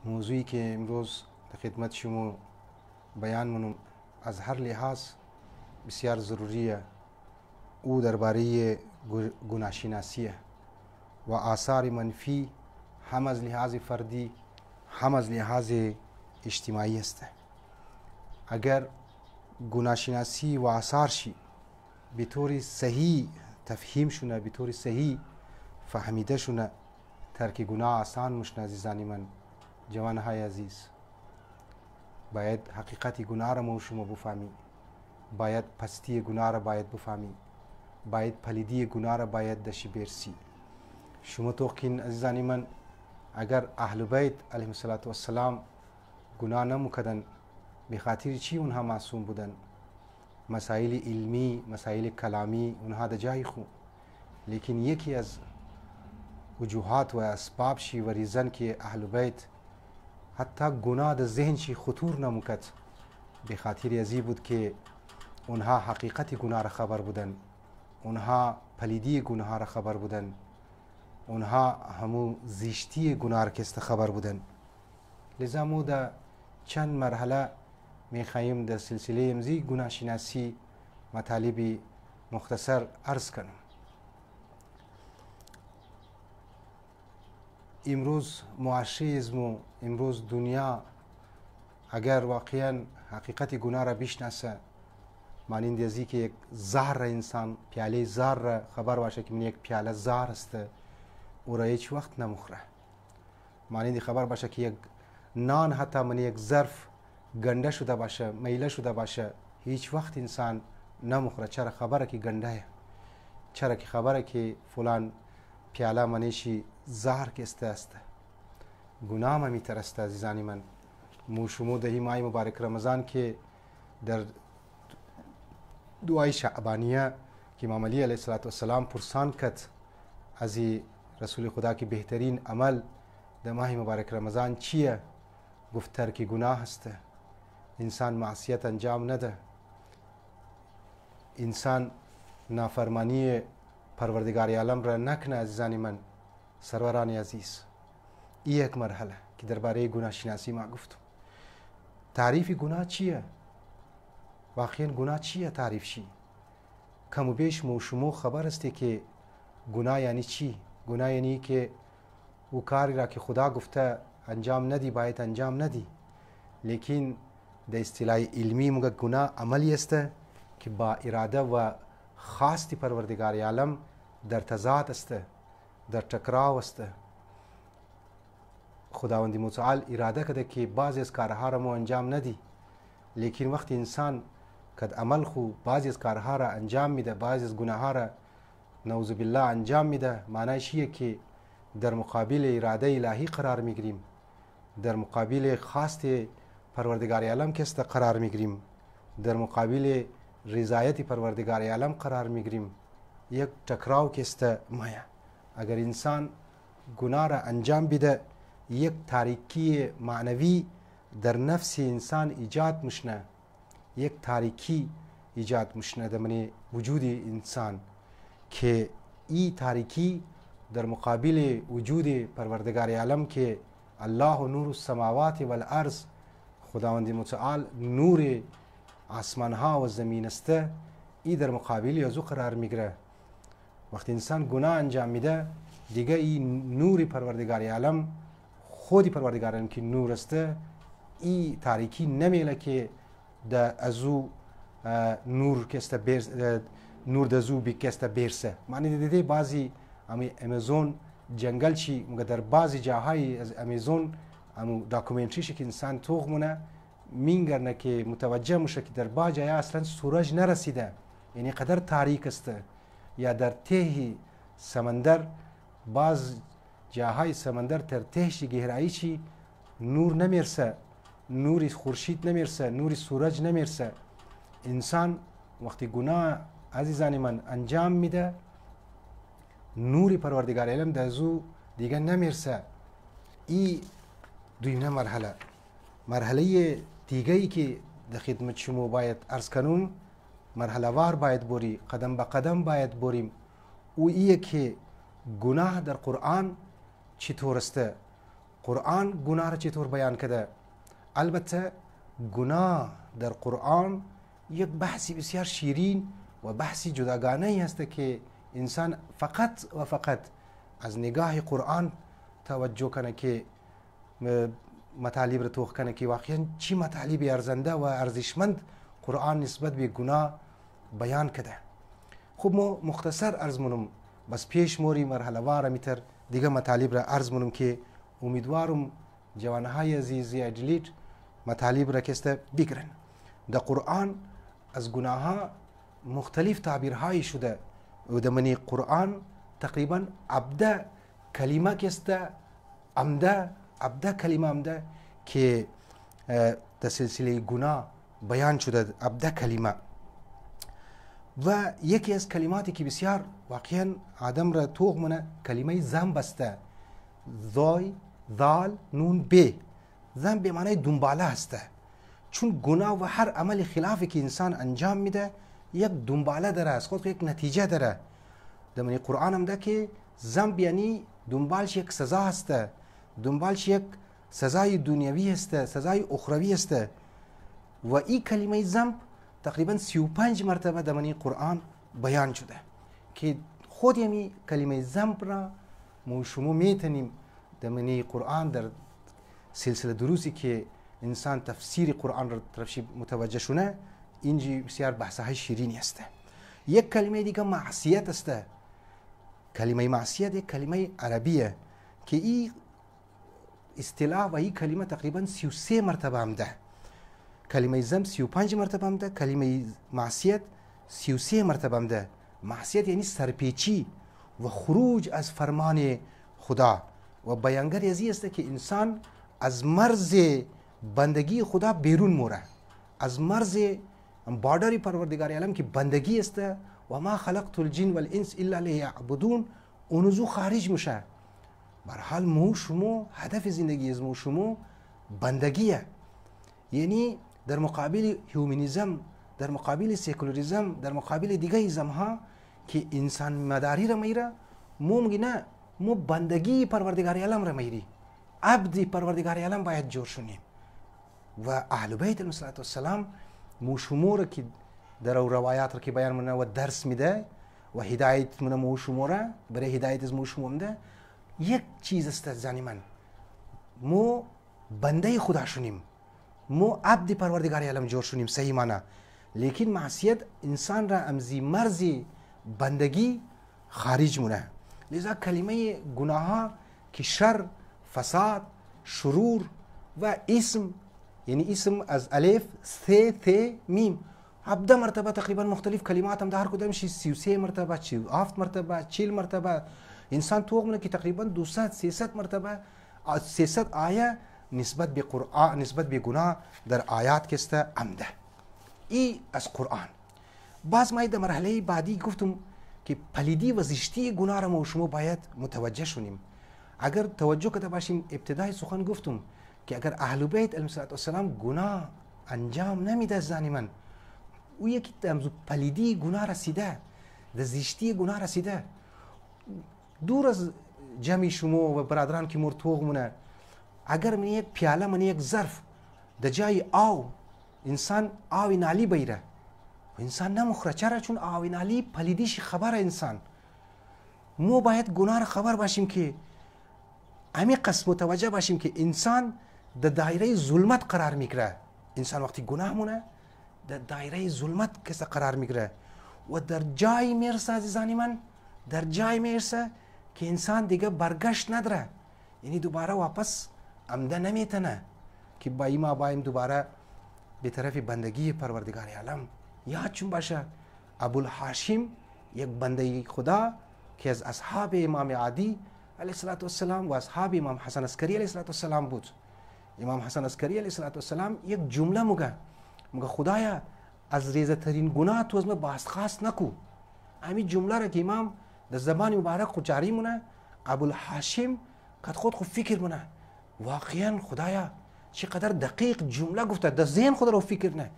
موضوعی که امروز در خدمت شما بیان منم از هر لحاظ بسیار ضروریه. او درباره گناهشناسیه و آثار منفی هم از لحاظ فردی هم از لحاظ اجتماعی است. اگر گناهشناسی و آثارشی به طور صحیح تفهیم شونه، به طور صحیح فهمیده شونه، ترک گناه آسان مشنه. عزیزان من، جوانهای عزیز، باید حقیقت گناه را ما شما بفهمی، باید پستی گناه را باید بفهمی، باید پلیدی گناه را باید دشی برسی. شما توقین عزیزان من، اگر اهل بیت علیهم السلام گناه نمکدن، به خاطر چی اونها معصوم بودن؟ مسائل علمی، مسائل کلامی اونها در جای خو، لیکن یکی از وجوهات و اسباب شی و ریزن که اهل بیت حتی گناه در ذهن شی خطور نمکد، به خاطر ازی بود که اونها حقیقت گناه را خبر بودن، اونها پلیدی گناه را خبر بودن، اونها همو زیشتی گناه را کست خبر بودن. لذا مو در چند مرحله میخواهیم در سلسله امزی گناه شناسی مطالب مختصر عرض کنم. امروز معاشره ازمو، امروز دنیا اگر واقعا حقیقت گناه را بشناسه، مانند ازی که یک زهر را انسان پیاله زهر را خبر باشه که من یک پیاله زهر است، او را هیچ وقت نمخوره. مانند خبر باشه که یک نان حتی من یک ظرف گنده شده باشه، میله شده باشه، هیچ وقت انسان نمخوره. چرا؟ خبره که گنده، چرا که خبره که فلان پیاله منیشی زهر کسته است. گناه ما میترست. عزیزان من، مو شما دهی ماه مبارک رمضان که در دعای شعبانیه که امام علی علیه السلام پرسان کد از رسول خدا که بهترین عمل در ماه مبارک رمضان چیه؟ گفت ترک گناه است. انسان معصیت انجام نده، انسان نافرمانی پروردگار عالم را نکنه. عزیزان من، سروران عزیز، این یک مرحله که درباره گناه شناسی ما گفتم. تعریف گناه چیه؟ واقعا گناه چیه؟ تعریف چی؟ کم و بیش مو شما خبر است که گناه یعنی چی؟ گناه یعنی که او کاری را که خدا گفته انجام ندی باید انجام ندی. لیکن در اصطلاح علمی موگه گناه عملی است که با اراده و خواست پروردگار عالم در تضاد است، در تکراو است. خداوند متعال اراده کرده که بعضی از کارها را ما انجام ندی، لیکن وقتی انسان کد عمل خو بعضی از کارها را انجام میده، بعضی از گناهها را نعوذ بالله انجام میده، معنیش اینه که در مقابل اراده الهی قرار میگیریم، در مقابل خواست پروردگار عالم کست قرار میگیریم، در مقابل رضایت پروردگار عالم قرار میگیریم. یک تکراو کست مایا. اگر انسان گناه را انجام بده، یک تاریکی معنوی در نفس انسان ایجاد مشنه، یک تاریکی ایجاد مشنه در من وجود انسان که این تاریکی در مقابل وجود پروردگار عالم که الله نور السماوات والارض، خداوند متعال نور آسمان ها و زمین است، این در مقابل ازو قرار میگیره. وقتی انسان گناه انجام میده، دیگه این نور پروردگار عالم، خودی پروردگار عالم که نور است، این تاریکی نمیله که در ازو نور کسته برس، نور دزو بی کسته برسه. معنی دیده بعضی امیزون جنگل چی مگه در بعضی جاهای از امیزون امو داکومنتریش که انسان توغ مونه مینگرنه که متوجه میشه که در بعضی جاهای اصلا سورج نرسیده، یعنی قدر تاریک است. یا در ته سمندر، بعض جاهای سمندر تر تهش گهرایی چی نور نمیرسه، نور خورشید نمیرسه، نور سورج نمیرسه. انسان وقتی گناه عزیزان من انجام میده، نور پروردگار عالم در زو دیگه نمیرسه. این دویمه مرحله. مرحله دیگه ای که در خدمت شما باید عرض کنم، مرحله وار باید بری، قدم به قدم باید بریم. او ایه که گناه در قرآن چطور است، قرآن گناه را چطور بیان کرده؟ البته گناه در قرآن یک بحثی بسیار شیرین و بحثی جداگانه ای هست که انسان فقط و فقط از نگاه قرآن توجه کنه که مطالب را توخ کنه که واقعا چی مطالب ارزنده و ارزشمند قرآن نسبت به گناه بیان کرده. خب ما مختصر عرض منم، بس پیش موری مرحله وار میتر دیگه مطالب را عرض منم که امیدوارم جوانهای عزیزی اجلیت مطالب را کسته بگیرن. در قرآن از گناه ها مختلف تعبیرهایی شده و در منی قرآن تقریبا عبده کلمه کسته عبده کلمه عمده که در سلسله گناه بیان شده. عبده کلمه و یکی از کلماتی که بسیار واقعا آدم را توغ منه کلمه ذنب است. زای ذال نون ب، ذنب به معنی دنباله است، چون گناه و هر عمل خلافی که انسان انجام میده یک دنباله داره، از خود یک نتیجه داره. در من قرآن هم ده که ذنب یعنی دنبالش یک سزا است، دنبالش یک سزای دنیوی است، سزای اخروی است. و این کلمه ذنب تقریبا 35 مرتبه در من قرآن بیان شده که خود یمی کلمه ذنب را ما شما میتونیم در من قرآن در سلسله دروسی که انسان تفسیر قرآن را طرفش متوجه شونه اینجی بسیار بحثهای شیرینی است. یک کلمه دیگه معصیت است. کلمه معصیت یک کلمه عربیه که این اصطلاح و این کلمه تقریبا 33 مرتبه هم ده. کلمه ذنب 35 مرتبه هم ده، کلمه معصیت 33 مرتبه هم ده. معصیت یعنی سرپیچی و خروج از فرمان خدا و بیانگر ازی است که انسان از مرز بندگی خدا بیرون موره، از مرز بارڈر پروردگار عالم کی بندگی است و ما خلقت الجن والانس الا لیعبدون، اونزو خارج میشه. برحال مو شما هدف زندگی از مو شما بندگیه، یعنی در مقابل هیومنیزم، در مقابل سیکولاریزم، در مقابل دیگه ایزم ها که انسان مداری را میره، مو میگه نه، مو بندگی پروردگار عالم را میری، عبد پروردگار عالم باید جور شونیم. و اهل بیت علیهم السلام مو شما را که در روایات را که بیان منه و درس میده و هدایت منه مو شما را برای هدایت از مو شما میده، یک چیز است زنی من، مو بنده خدا شونیم، مو عبد پروردگار عالم جور شونیم صحیح معنی. لیکن معصیت انسان را امزی مرزی بندگی خارج مونه. لذا کلمه گناه ها که شر، فساد، شرور و اسم، یعنی اسم از الف ث میم 17 مرتبه تقریبا مختلف کلمات هم در هر کدامش 33 مرتبه 7 مرتبه 40 مرتبه انسان توغ منه که تقریبا 200 300 مرتبه 300 آیه نسبت به قرآن، نسبت به گناه در آیات کسته عمده. ای از قرآن. باز ما در مرحله بعدی گفتم که پلیدی و زشتی گناه را ما و شما باید متوجه شونیم. اگر توجه کرده باشیم ابتدای سخن گفتم که اگر اهل بیت علیهم السلام گناه انجام نمیده زنی من، او یکی تمزو پلیدی گناه رسیده، در زشتی گناه رسیده. دور از جمع شما و برادران که مرتوغ مونه، اگر من یک پیاله، من یک ظرف در جای آو انسان آوی نالی بیره و انسان نمخوره، چرا؟ چون آوی نالی پلیدیش خبر انسان. مو باید گناه را خبر باشیم که امی قسم متوجه باشیم که انسان در دایره ظلمت قرار میگیره. انسان وقتی گناه مونه در دایره ظلمت کسا قرار میگیره و در جای میرسه عزیزانی من، در جای میرسه که انسان دیگه برگشت نداره، یعنی دوباره واپس عمده نمیتونه که با ما بایم دوباره به طرف بندگی پروردگار عالم. یاد چون باشه ابوالهاشم یک بنده خدا که از اصحاب امام عادی علیه السلام و اصحاب امام حسن عسکری علیه السلام بود. امام حسن عسکری علیه السلام یک جمله میگه خدایا از ریزه ترین گناه تو از من بازخواست نکو. همین جمله را که امام در زبان مبارک خود جاری مونه، ابوالهاشم قد خود فکر مونه واقعا خدایا چقدر دقیق جمله گفته، در ذهن خود رو فکر نه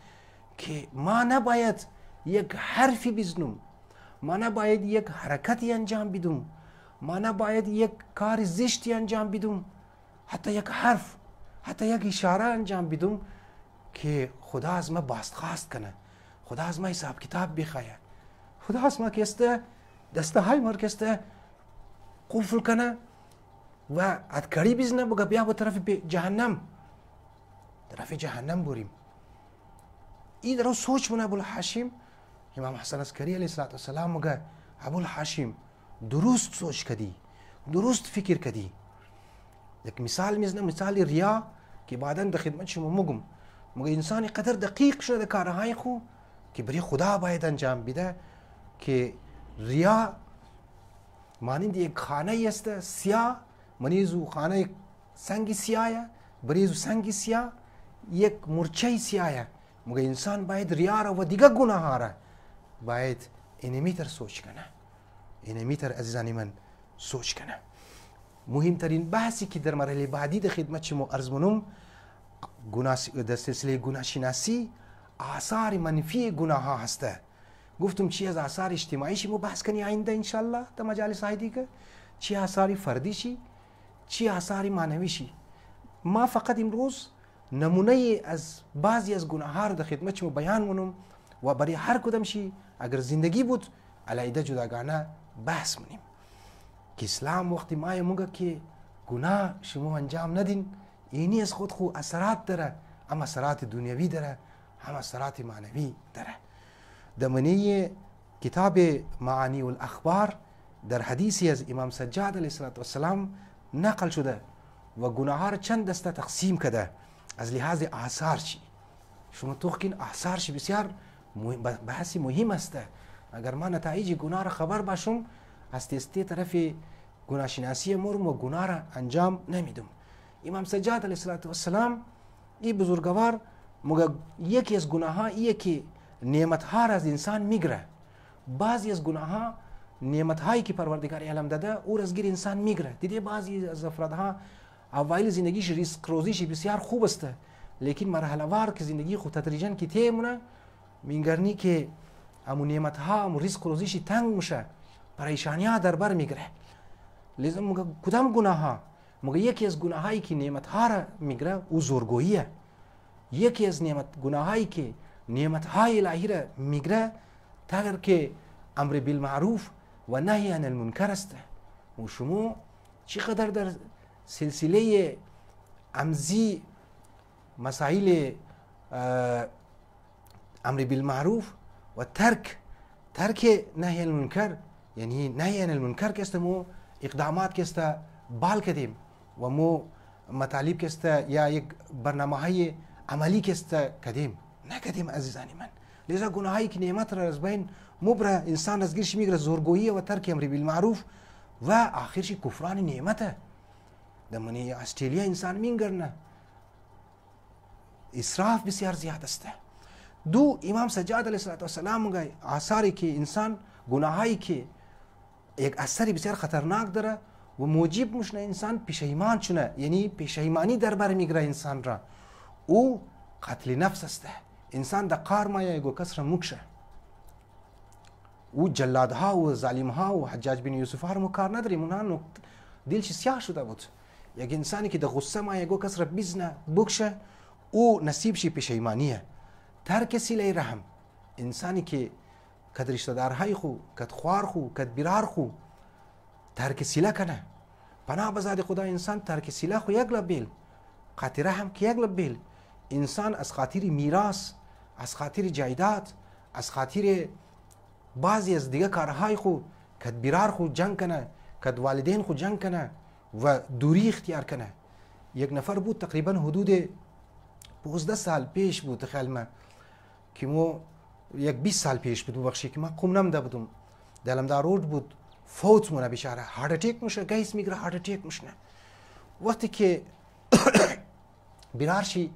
که ما نباید یک حرفی بزنم، ما نباید یک حرکتی انجام بدم، ما نباید یک کار زشتی انجام بدم، حتی یک حرف، حتی یک اشاره انجام بدم که خدا از ما بازخواست کنه، خدا از ما حساب کتاب بخواهد، خدا از ما کسته دسته های ما کسته قفل کنه و ادکاری بزنه بگه بیا به طرف جهنم بریم. این درو سوچ مونه ابوالهاشم امام حسن عسکری علیه السلام میگه ابوالهاشم درست سوچ کردی، درست فکر کردی. یک مثال میزنه، مثال ریا که بعدا در خدمت شما میگم. میگه انسان قدر دقیق شده کارهای خو که برای خدا باید انجام بده که ریا مانند یک خانه است سیاه، منیزو خانه سنگ سیاه، بریزو سنگ سیاه یک مرچه سیاه. مگه انسان باید ریا را و دیگه گناه ها را باید اینمیتر سوچ کنه، اینمیتر عزیزانی من سوچ کنه. مهمترین بحثی که در مرحله بعدی در خدمت شما عرض منم در سلسله گناه شناسی آثار منفی گناه ها هسته. گفتم چی از آثار اجتماعی شما بحث کنی آینده انشالله در مجالس های دیگه، چی آثار فردی شی، چی آثار معنوی شی. ما فقط امروز نمونه از بعضی از گناه ها رو در خدمت شما بیان منم و برای هر کدام شی اگر زندگی بود علیده جداگانه بحث منیم که اسلام وقتی ما میگه که گناه شما انجام ندین، اینی از خود خو اثرات داره، هم اثرات دنیوی داره هم اثرات معنوی داره. در منی کتاب معانی الاخبار در حدیثی از امام سجاد علیه السلام نقل شده و گناه ها را چند دسته تقسیم کرده از لحاظ آثار چی. شما توقین آثار چی بسیار بحثی مهم است. اگر ما نتایج گناه را خبر باشم از تستی طرف گناه شناسی مرم و گناه را انجام نمیدم. امام سجاد علیه السلام این بزرگوار مگه یکی از گناه ها ایه که نعمت ها را از انسان میگره. بعضی از گناه ها نعمت هایی که پروردگار عالم داده او را از گیر انسان میگره. دیدی بعضی از افرادها اوایل زندگیش ریسک روزیش بسیار خوب است، لیکن مرحله وار که زندگی خود تدریجا که تیمونه میگرنی که امون نعمت ها امون ریسک روزیش تنگ میشه، پریشانی ها در بر میگره. لذا مگه کدام گناه ها؟ مگه یکی از گناه هایی که نعمت ها را میگره او زورگوییه. یکی از گناه هایی که نعمت های الهی را میگره تگر که امر بالمعروف و نهی عن المنکر است. و شما چقدر در سلسله امزی مسائل امر بالمعروف و ترک نهی عن المنکر، یعنی نهی عن المنکر که است مو اقدامات که است بال کردیم و مو مطالب که است یا یک برنامه های عملی که است کردیم نکردیم عزیزانی من. لذا گناه هایی که نعمت را از بین مبره انسان از گیرش میگره زورگویی و ترک امر بالمعروف و آخرش کفران نعمته. در منی استرالیا انسان میگرنه اسراف بسیار زیاد است. دو امام سجاد علیه السلام میگه آثاری که انسان گناهایی که یک اثری بسیار خطرناک داره و موجب میشنه انسان پشیمان شونه، یعنی پشیمانی در بر میگره انسان را، او قتل نفس است. انسان در قار مایه گو کس را مکشه. او جلادها و ظالمها و حجاج بن یوسف ها رو کار نداریم، اونها دلش سیاه شده بود. یک انسانی که در غصه مایه گو کس را بزنه بکشه او نصیب شی پشیمانیه. ترک صله رحم، انسانی که کد رشته دارهای خو، کد خوار خو، کد برار خو ترک صله کنه. پناه بزاد خدا انسان ترک صله خو یک لبیل، قطع رحم که یک لبیل. انسان از خاطر میراث، از خاطر جایداد، از خاطر بعضی از دیگه کارهای خو کد برار خو جنگ کنه، کد والدین خو جنگ کنه و دوری اختیار کنه. یک نفر بود تقریبا حدود 15 سال پیش بود خیال من که مو یک 20 سال پیش بود بخشی که ما قوم نمده بودم دلم دار رود بود فوت مونه بیچاره هارت اتاک میشه گیس میگیره هارت اتاک میشنه. وقتی که بیرارشی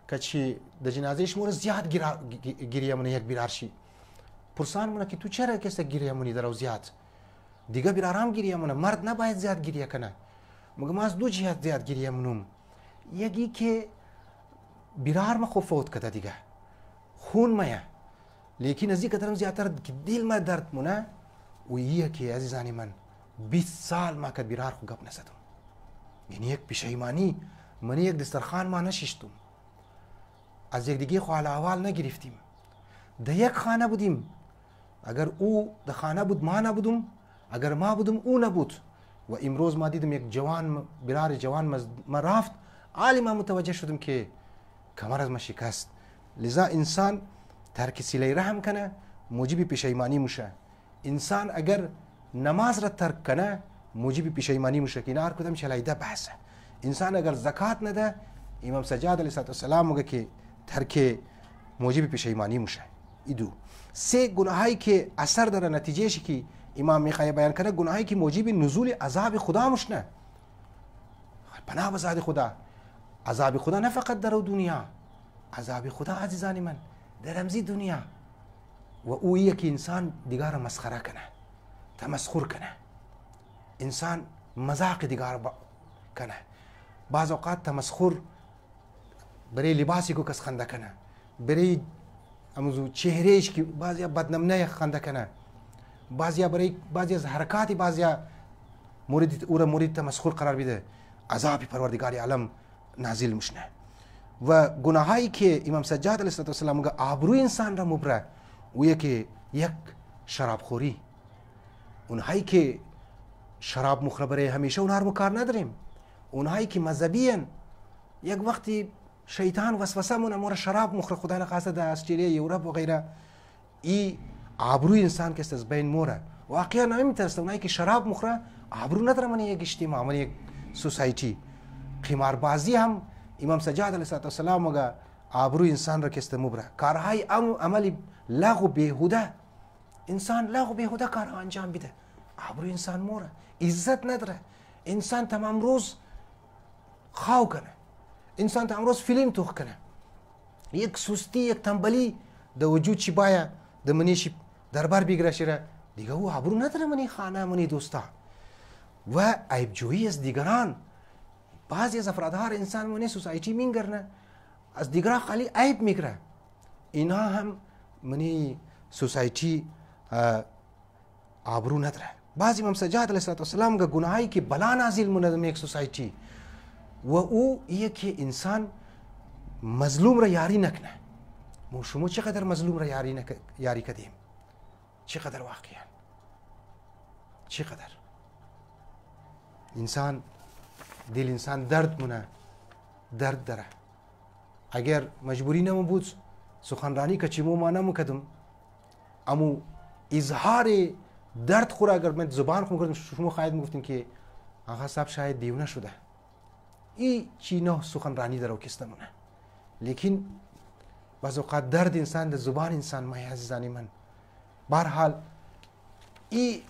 که چی در جنازهش مورد زیاد گریه مونه یک بیرارشی پرسان مونه که تو چرا کسی گریه مونی در زیاد دیگه بیرارم گریه مونه، مرد نباید زیاد گریه کنه. مگه ما از دو جهت زیاد گریه مونم، یکی که بیرار ما خوب فوت کده دیگه خون مایه، لیکن از این قدرم زیادتر که دل ما درد مونه و ایه که عزیزانی من 20 سال ما که بیرار خو گپ نزدم، یعنی یک پشیمانی. من یک دسترخوان ما نشستم، از یک دیگه خو احوال نگرفتیم، در یک خانه بودیم. اگر او در خانه بود ما نبودم، اگر ما بودم او نبود. و امروز ما دیدم یک جوان، برار جوان ما رفت، عالی ما متوجه شدم که کمر از ما شکست. لذا انسان ترک صله رحم کنه موجب پشیمانی میشه. انسان اگر نماز را ترک کنه موجب پشیمانی میشه که اینا هر کدام چلایده بحثه. انسان اگر زکات نده، امام سجاد علیه السلام میگه که ترک موجب پشیمانی میشه. ایدو سه گناهایی که اثر داره، نتیجهش که امام میخواد بیان کنه، گناهایی که موجب نزول عذاب خدا میشنه. پناه به ذات خدا. عذاب خدا نه فقط در دنیا، عذاب خدا عزیزان من در رمزی دنیا. و او یک انسان دیگر مسخره کنه، تمسخر کنه، انسان مذاق دیگر کنه. بعض اوقات تمسخر برای لباسی کو کس خنده کنه، برای اموزو چهرهش که بعضیا بدنمونه خنده کنه، بعضیا برای بعضی از حرکات بعضیا مورد تمسخر قرار بده، عذاب پروردگار عالم نازل میشنه. و گناهایی که امام سجاد علیه السلام میگه آبروی انسان را مبره، و که یک شراب خوری. اونهایی که شراب مخوره برای همیشه اونها رو کار نداریم. اونهایی که مذهبیان، یک وقتی شیطان وسوسه مونه مور شراب مخوره، خدا نخواسته در استرالیا، یورپ و غیره، ای آبروی انسان که است از بین موره. واقعا نمیترسته. اونهایی که شراب مخوره آبرو نداره من یک اجتماع، من یک سوسایتی. قماربازی هم امام سجاد علیه السلام میگه آبروی انسان را که است مبره. کارهای عملی لغو بیهوده، انسان لغو بیهوده کارها انجام بده، آبروی انسان موره، عزت نداره. انسان تمام روز خاو کنه، انسان تمام روز فیلم توخ کنه، یک سستی، یک تنبلی در وجود چی باید در منیش دربار بگیره شیره دیگه، او آبرو نداره منی خانه منی دوستا. و عیبجویی از دیگران. بعضی از افرادها را انسان منی سوسایتی میگرنه، از دیگران خالی عیب میگره. اینا هم منی سوسایتی آبرو نداره. بعضی امام سجاد علیه السلام که گناهایی که بلا نازل مونه یک سوسایتی، و او که انسان مظلوم را یاری نکنه. شما چقدر مظلوم را یاری کردیم؟ چقدر واقعا؟ چقدر؟ انسان دل انسان درد مونه، درد داره. اگر مجبوری نمو بود سخنرانی که چیمو ما نمو امو اظهار درد خورا اگر من زبان خون کردم، شما خواهید میگفتین که آقا صاحب شاید دیونه شده، این چی نه سخنرانی در اوکستمونه. لیکن بعض اوقات درد انسان در زبان انسان ما عزیزانی من. بهرحال این